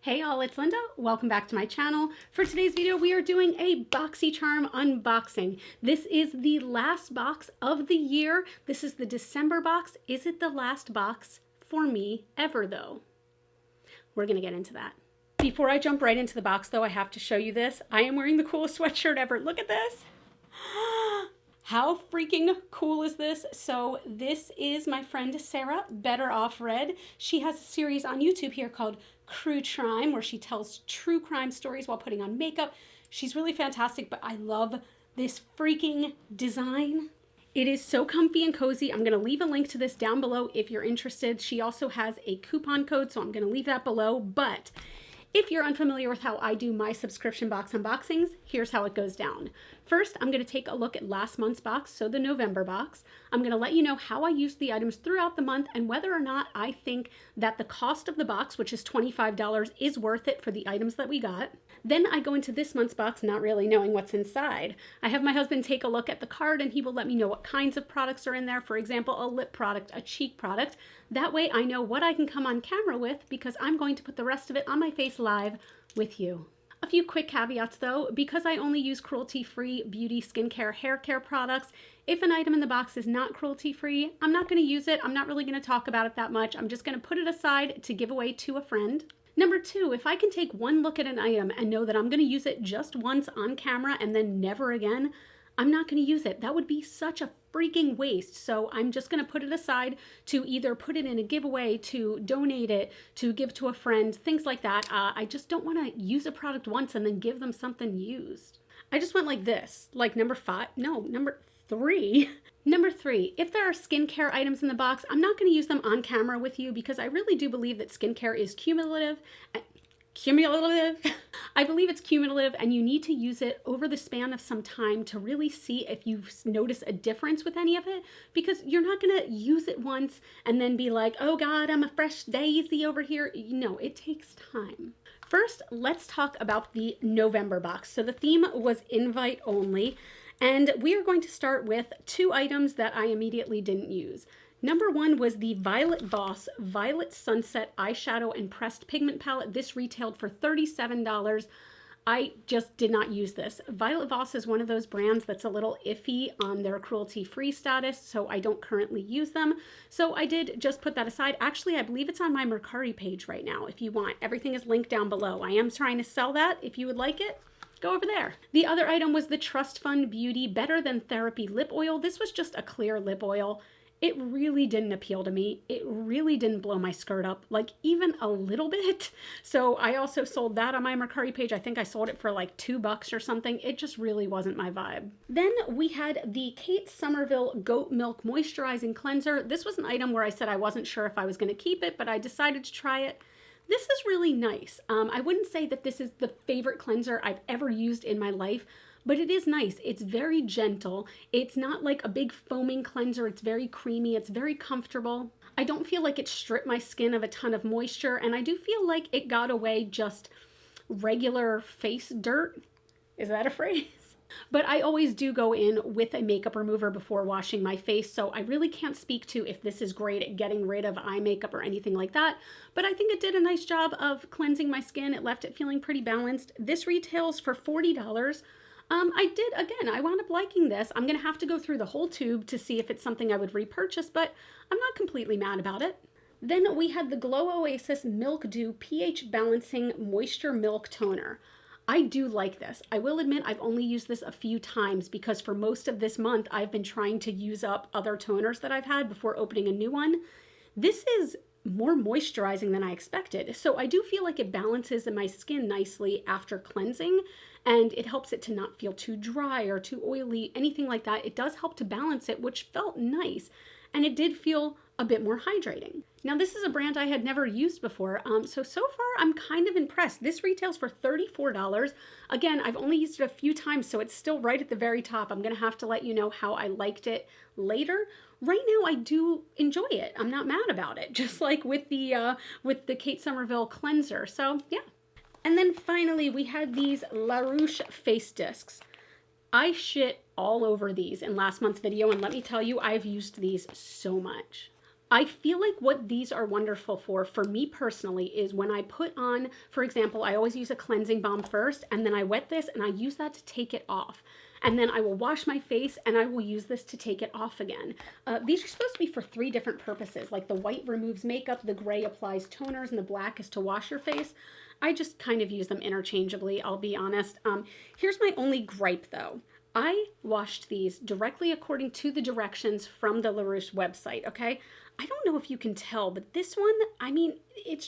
Hey y'all, it's Linda. Welcome back to my channel. For today's video, we are doing a BOXYCHARM unboxing. This is the last box of the year. This is the December box. Is it the last box for me ever though? We're gonna get into that. Before I jump right into the box though, I have to show you this. I am wearing the coolest sweatshirt ever. Look at this. How freaking cool is this? So this is my friend Sarah, Better Off Red. She has a series on YouTube here called cruelty-free, where she tells true crime stories while putting on makeup. She's really fantastic, but I love this freaking design. It is so comfy and cozy. I'm going to leave a link to this down below if you're interested. She also has a coupon code, so I'm going to leave that below. But if you're unfamiliar with how I do my subscription box unboxings, here's how it goes down. First, I'm going to take a look at last month's box, so the November box. I'm going to let you know how I used the items throughout the month and whether or not I think that the cost of the box, which is $25, is worth it for the items that we got. Then I go into this month's box not really knowing what's inside. I have my husband take a look at the card and he will let me know what kinds of products are in there. For example, a lip product, a cheek product. That way I know what I can come on camera with because I'm going to put the rest of it on my face live with you. A few quick caveats though, because I only use cruelty-free beauty, skincare, hair care products, if an item in the box is not cruelty-free, I'm not going to use it. I'm not really going to talk about it that much. I'm just going to put it aside to give away to a friend. Number two, if I can take one look at an item and know that I'm going to use it just once on camera and then never again, I'm not going to use it. That would be such a freaking waste. So I'm just going to put it aside to either put it in a giveaway, to donate it, to give to a friend, things like that. I just don't want to use a product once and then give them something used. I just went like this, like number three. Number three, if there are skincare items in the box, I'm not going to use them on camera with you because I really do believe that skincare is cumulative. I believe it's cumulative and you need to use it over the span of some time to really see if you notice a difference with any of it, because you're not going to use it once and then be like, oh God, I'm a fresh daisy over here. No, it takes time. First, let's talk about the November box. So the theme was invite only, and we are going to start with two items that I immediately didn't use. Number one was the Violet Voss Violet Sunset Eyeshadow and Pressed Pigment Palette. This retailed for $37. I just did not use this. Violet Voss is one of those brands that's a little iffy on their cruelty-free status, so I don't currently use them. So I did just put that aside. Actually, I believe it's on my Mercari page right now if you want. Everything is linked down below. I am trying to sell that. If you would like it, go over there. The other item was the Trust Fund Beauty Better Than Therapy Lip Oil. This was just a clear lip oil. It really didn't appeal to me. It really didn't blow my skirt up, like even a little bit. So I also sold that on my Mercari page. I think I sold it for like $2 or something. It just really wasn't my vibe. Then we had the Kate Somerville Goat Milk Moisturizing Cleanser. This was an item where I said I wasn't sure if I was going to keep it, but I decided to try it. This is really nice. I wouldn't say that this is the favorite cleanser I've ever used in my life, but it is nice. It's very gentle. It's not like a big foaming cleanser. It's very creamy. It's very comfortable. I don't feel like it stripped my skin of a ton of moisture, and I do feel like it got away just regular face dirt. Is that a phrase? But I always do go in with a makeup remover before washing my face, so I really can't speak to if this is great at getting rid of eye makeup or anything like that, but I think it did a nice job of cleansing my skin. It left it feeling pretty balanced. This retails for $40. I wound up liking this. I'm going to have to go through the whole tube to see if it's something I would repurchase, but I'm not completely mad about it. Then we had the Glow Oasis Milk Dew pH Balancing Moisture Milk Toner. I do like this. I will admit I've only used this a few times because for most of this month I've been trying to use up other toners that I've had before opening a new one. This is more moisturizing than I expected, so I do feel like it balances my skin nicely after cleansing, and it helps it to not feel too dry or too oily, anything like that. It does help to balance it, which felt nice, and it did feel a bit more hydrating. Now this is a brand I had never used before, so far I'm kind of impressed. This retails for $34. Again, I've only used it a few times, so it's still right at the very top. I'm gonna have to let you know how I liked it later. Right now I do enjoy it. I'm not mad about it, just like with the Kate Somerville cleanser, so yeah. And then finally we had these La Roche face discs. I shit all over these in last month's video, and let me tell you, I've used these so much. I feel like what these are wonderful for me personally, is when I put on, for example, I always use a cleansing balm first, and then I wet this and I use that to take it off. And then I will wash my face and I will use this to take it off again. These are supposed to be for 3 different purposes. Like the white removes makeup, the gray applies toners, and the black is to wash your face. I just kind of use them interchangeably, I'll be honest. Here's my only gripe though. I washed these directly according to the directions from the LaRouche website, okay? I don't know if you can tell, but this one, I mean, it's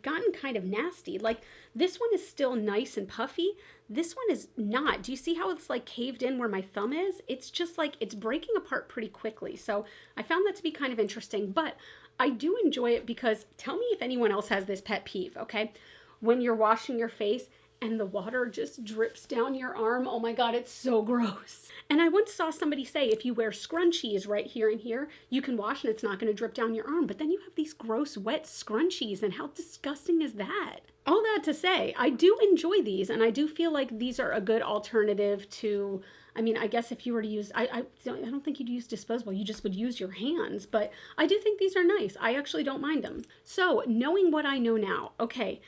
gotten kind of nasty. Like, this one is still nice and puffy. This one is not. Do you see how it's like caved in where my thumb is? It's just like, it's breaking apart pretty quickly. So I found that to be kind of interesting, but I do enjoy it because, tell me if anyone else has this pet peeve, okay? When you're washing your face and the water just drips down your arm. Oh my God, it's so gross. And I once saw somebody say, if you wear scrunchies right here and here, you can wash and it's not going to drip down your arm. But then you have these gross wet scrunchies, and how disgusting is that? All that to say, I do enjoy these, and I do feel like these are a good alternative to, I mean, I guess if you were to use, I don't think you'd use disposable, you just would use your hands, but I do think these are nice. I actually don't mind them. So knowing what I know now, okay,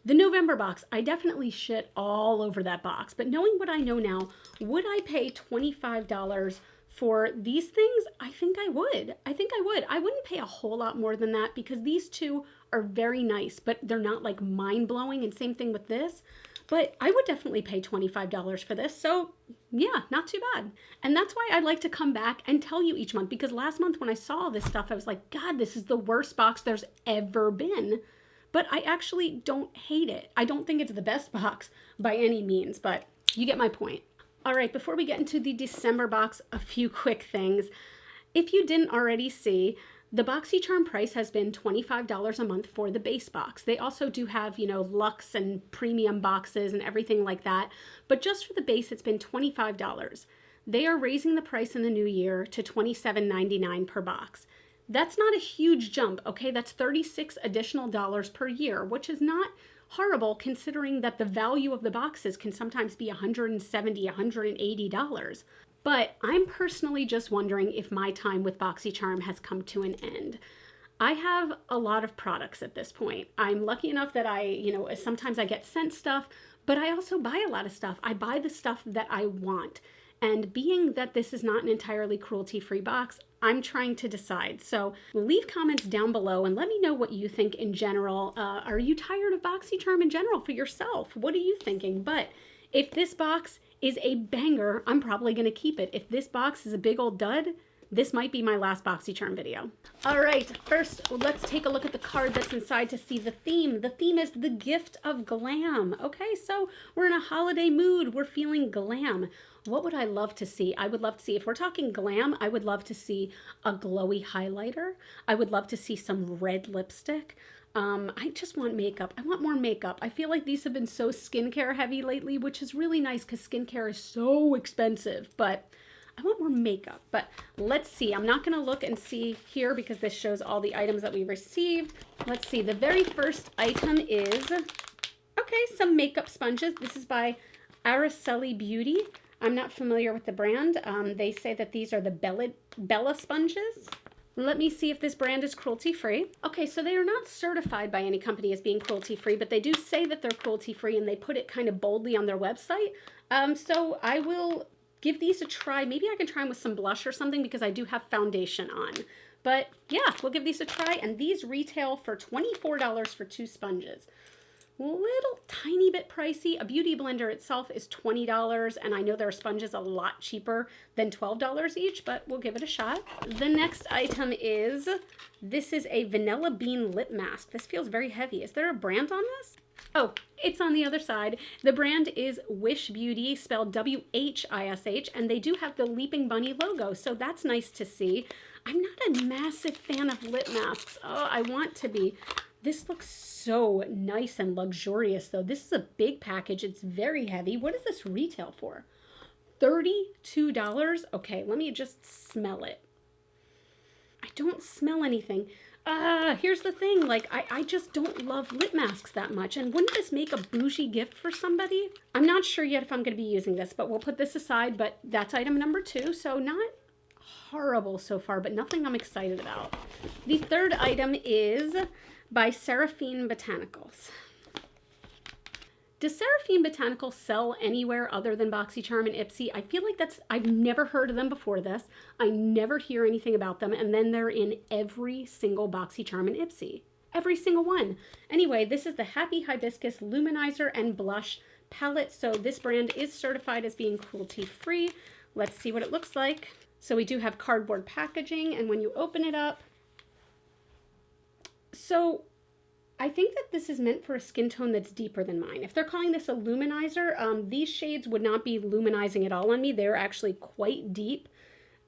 the November box, I definitely shit all over that box, but knowing what I know now, would I pay $25 for these things? I think I would. I wouldn't pay a whole lot more than that because these two are very nice, but they're not like mind-blowing, and same thing with this. But I would definitely pay $25 for this. So yeah, not too bad. And that's why I like to come back and tell you each month, because last month when I saw all this stuff, I was like, God, this is the worst box there's ever been. But I actually don't hate it. I don't think it's the best box by any means, but you get my point. All right, before we get into the December box, a few quick things. If you didn't already see, the BOXYCHARM price has been $25 a month for the base box. They also do have, you know, luxe and premium boxes and everything like that. But just for the base, it's been $25. They are raising the price in the new year to $27.99 per box. That's not a huge jump, okay? That's $36 additional per year, which is not horrible considering that the value of the boxes can sometimes be $170, $180. But I'm personally just wondering if my time with BOXYCHARM has come to an end. I have a lot of products at this point. I'm lucky enough that sometimes I get sent stuff, but I also buy a lot of stuff. I buy the stuff that I want. And being that this is not an entirely cruelty-free box, I'm trying to decide. So leave comments down below and let me know what you think in general. Are you tired of BOXYCHARM in general for yourself? What are you thinking? But if this box is a banger, I'm probably going to keep it. If this box is a big old dud, this might be my last BOXYCHARM video. All right, first, let's take a look at the card that's inside to see the theme. The theme is the gift of glam. Okay, so we're in a holiday mood. We're feeling glam. What would I love to see? I would love to see, if we're talking glam, I would love to see a glowy highlighter. I would love to see some red lipstick. I just want makeup. I want more makeup. I feel like these have been so skincare heavy lately, which is really nice because skincare is so expensive, but I want more makeup. But let's see. I'm not going to look and see here because this shows all the items that we received. Let's see. The very first item is, okay, some makeup sponges. This is by Araceli Beauty. I'm not familiar with the brand. They say that these are the Bella sponges. Let me see if this brand is cruelty-free. Okay, so they are not certified by any company as being cruelty-free, but they do say that they're cruelty-free, and they put it kind of boldly on their website. So I will give these a try. Maybe I can try them with some blush or something because I do have foundation on. But yeah, we'll give these a try, and these retail for $24 for 2 sponges. Little tiny bit pricey. A beauty blender itself is $20, and I know there are sponges a lot cheaper than $12 each, but we'll give it a shot. The next item is, this is a vanilla bean lip mask. This feels very heavy. Is there a brand on this? Oh, it's on the other side. The brand is Wish Beauty, spelled W-H-I-S-H, and they do have the Leaping Bunny logo, so that's nice to see. I'm not a massive fan of lip masks. Oh, I want to be. This looks so nice and luxurious, though. This is a big package. It's very heavy. What does this retail for? $32? Okay, let me just smell it. I don't smell anything. Here's the thing. Like, I just don't love lip masks that much. And wouldn't this make a bougie gift for somebody? I'm not sure yet if I'm going to be using this, but we'll put this aside. But that's item number 2, so not horrible so far, but nothing I'm excited about. The third item is by Seraphine Botanicals. Does Seraphine Botanicals sell anywhere other than BOXYCHARM and Ipsy? I feel like I've never heard of them before this. I never hear anything about them, and then they're in every single BOXYCHARM and Ipsy. Every single one. Anyway, this is the Happy Hibiscus Luminizer and Blush palette. So this brand is certified as being cruelty-free. Let's see what it looks like. So we do have cardboard packaging, and when you open it up, so I think that this is meant for a skin tone that's deeper than mine. If they're calling this a luminizer, these shades would not be luminizing at all on me. They're actually quite deep.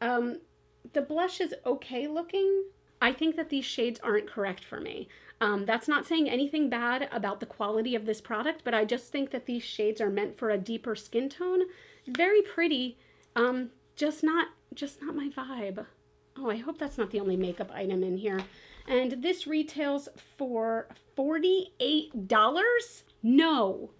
The blush is okay looking. I think that these shades aren't correct for me. That's not saying anything bad about the quality of this product, but I just think that these shades are meant for a deeper skin tone. Very pretty, just not my vibe. Oh, I hope that's not the only makeup item in here. And this retails for $48? No,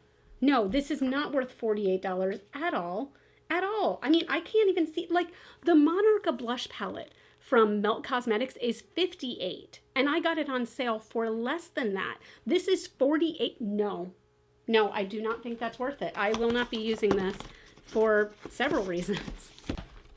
this is not worth $48 at all. At all. I mean, I can't even see, like, the Monarcha blush palette from Melt Cosmetics is $58, and I got it on sale for less than that. This is $48. No, I do not think that's worth it. I will not be using this for several reasons.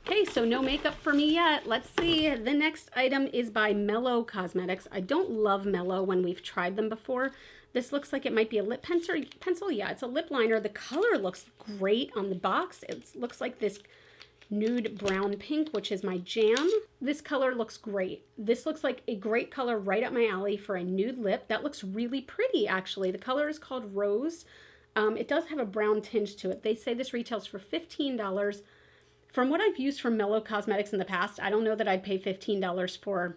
Okay, so no makeup for me yet. Let's see. The next item is by Mellow Cosmetics. I don't love Mellow when we've tried them before. This looks like it might be a lip pencil. Yeah, it's a lip liner. The color looks great on the box. It looks like this nude brown pink, which is my jam. This color looks great. This looks like a great color right up my alley for a nude lip. That looks really pretty, actually. The color is called Rose. It does have a brown tinge to it. They say this retails for $15. From what I've used from Mellow Cosmetics in the past, I don't know that I'd pay $15 for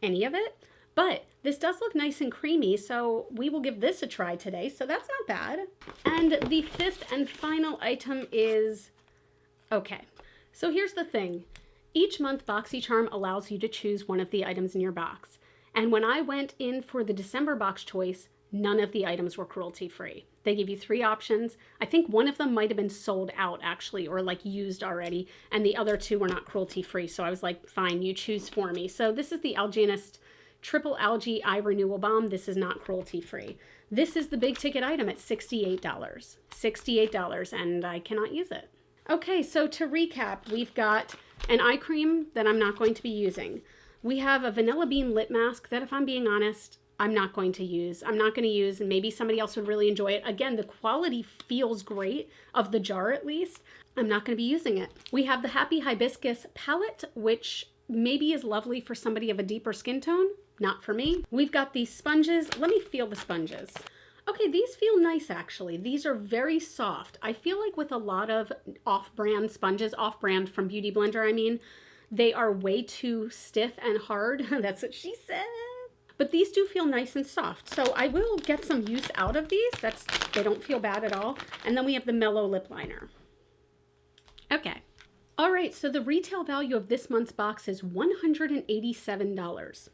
any of it, but this does look nice and creamy, so we will give this a try today, so that's not bad. And the fifth and final item is, okay, so here's the thing. Each month, BOXYCHARM allows you to choose one of the items in your box, and when I went in for the December box choice, none of the items were cruelty-free. They give you 3 options. I think one of them might have been sold out, actually, or like used already, and the other 2 were not cruelty-free. So I was like, fine, you choose for me. So this is the Algenist Triple Algae Eye Renewal Balm. This is not cruelty-free. This is the big ticket item at $68. $68, and I cannot use it. Okay, so to recap, we've got an eye cream that I'm not going to be using. We have a Vanilla Bean lip mask that, if I'm being honest, I'm not going to use. I'm not going to use, and maybe somebody else would really enjoy it. Again, the quality feels great, of the jar at least. I'm not going to be using it. We have the Happy Hibiscus palette, which maybe is lovely for somebody of a deeper skin tone. Not for me. We've got these sponges. Let me feel the sponges. Okay, these feel nice, actually. These are very soft. I feel like with a lot of off-brand sponges, off-brand from Beauty Blender, I mean, they are way too stiff and hard. That's what she said. But these do feel nice and soft, so I will get some use out of these. They don't feel bad at all. And then we have the Mellow Lip Liner. Okay. All right, so the retail value of this month's box is $187.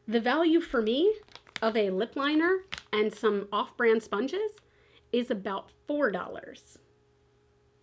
The value for me of a lip liner and some off-brand sponges is about $4.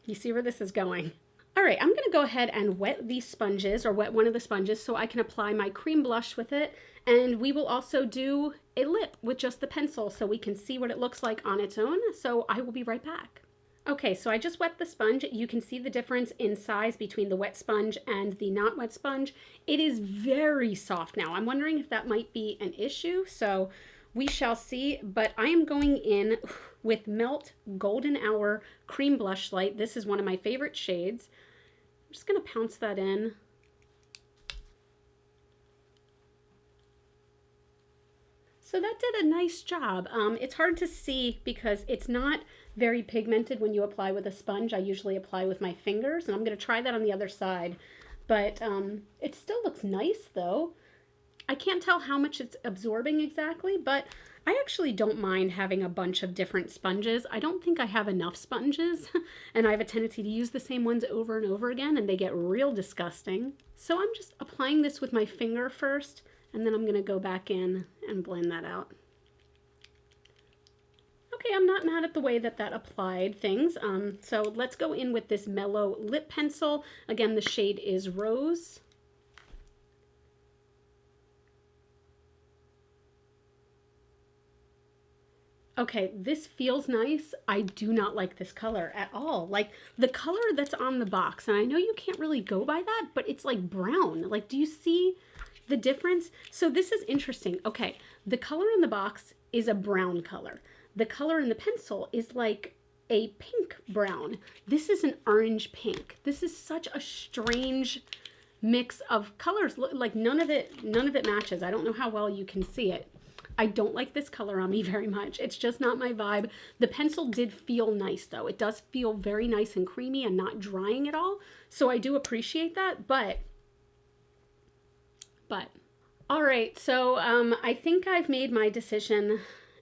You see where this is going? All right, I'm gonna go ahead and wet these sponges, or wet one of the sponges, so I can apply my cream blush with it. And we will also do a lip with just the pencil so we can see what it looks like on its own. So I will be right back. Okay, so I just wet the sponge. You can see the difference in size between the wet sponge and the not wet sponge. It is very soft now. I'm wondering if that might be an issue, so we shall see. But I am going in with Melt Golden Hour Cream Blush Light. This is one of my favorite shades. I'm just gonna pounce that in. So that did a nice job. It's hard to see because it's not very pigmented when you apply with a sponge. I usually apply with my fingers, and I'm going to try that on the other side. But it still looks nice, though. I can't tell how much it's absorbing exactly, but I actually don't mind having a bunch of different sponges. I don't think I have enough sponges, and I have a tendency to use the same ones over and over again, and they get real disgusting. So I'm just applying this with my finger first, and then I'm going to go back in and blend that out. Okay, I'm not mad at the way that that applied things. So let's go in with this mellow lip pencil. Again, the shade is Rose. Okay, this feels nice. I do not like this color at all. Like the color that's on the box, and I know you can't really go by that, but it's like brown. Like, do you see the difference? So this is interesting. Okay, the color on the box is a brown color. The color in the pencil is like a pink brown. This is an orange pink. This is such a strange mix of colors. Like none of it matches. I don't know how well you can see it. I don't like this color on me very much. It's just not my vibe. The pencil did feel nice though. It does feel very nice and creamy and not drying at all. So I do appreciate that, but all right. So I think I've made my decision,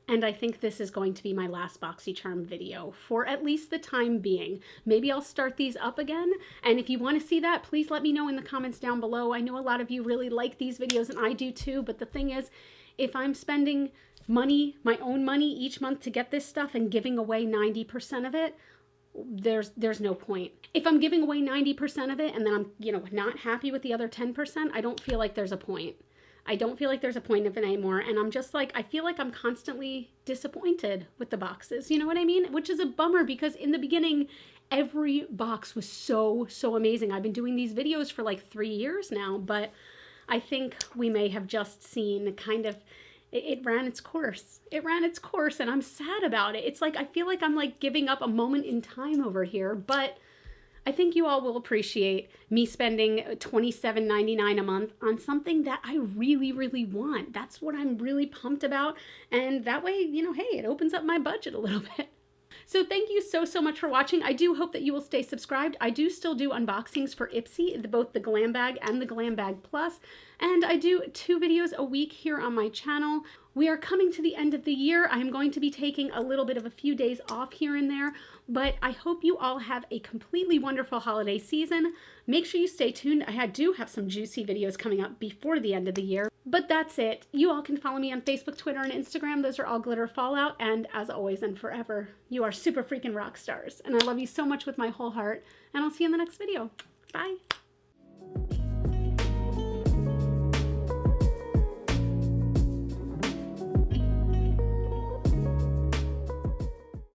and I think this is going to be my last BOXYCHARM video for at least the time being. Maybe I'll start these up again. And if you want to see that, please let me know in the comments down below. I know a lot of you really like these videos and I do too, but the thing is, if I'm spending money, my own money each month to get this stuff and giving away 90% of it, there's no point. If I'm giving away 90% of it and then I'm, you know, not happy with the other 10%, I don't feel like there's a point. I don't feel like there's a point of it anymore. And I'm just like, I feel like I'm constantly disappointed with the boxes. You know what I mean? Which is a bummer because in the beginning, every box was so amazing. I've been doing these videos for like 3 years now, but I think we may have just seen kind of, it ran its course. It ran its course and I'm sad about it. It's like, I feel like I'm like giving up a moment in time over here, but I think you all will appreciate me spending $27.99 a month on something that I really want. That's what I'm really pumped about. And that way, you know, hey, it opens up my budget a little bit. So thank you so much for watching. I do hope that you will stay subscribed. I do still do unboxings for Ipsy, both the Glam Bag and the Glam Bag Plus. And I do 2 videos a week here on my channel. We are coming to the end of the year. I am going to be taking a little bit of a few days off here and there, but I hope you all have a completely wonderful holiday season. Make sure you stay tuned. I do have some juicy videos coming up before the end of the year. But that's it. You all can follow me on Facebook, Twitter, and Instagram. Those are all GlitterFallout. And as always and forever, you are super freaking rock stars. And I love you so much with my whole heart. And I'll see you in the next video. Bye.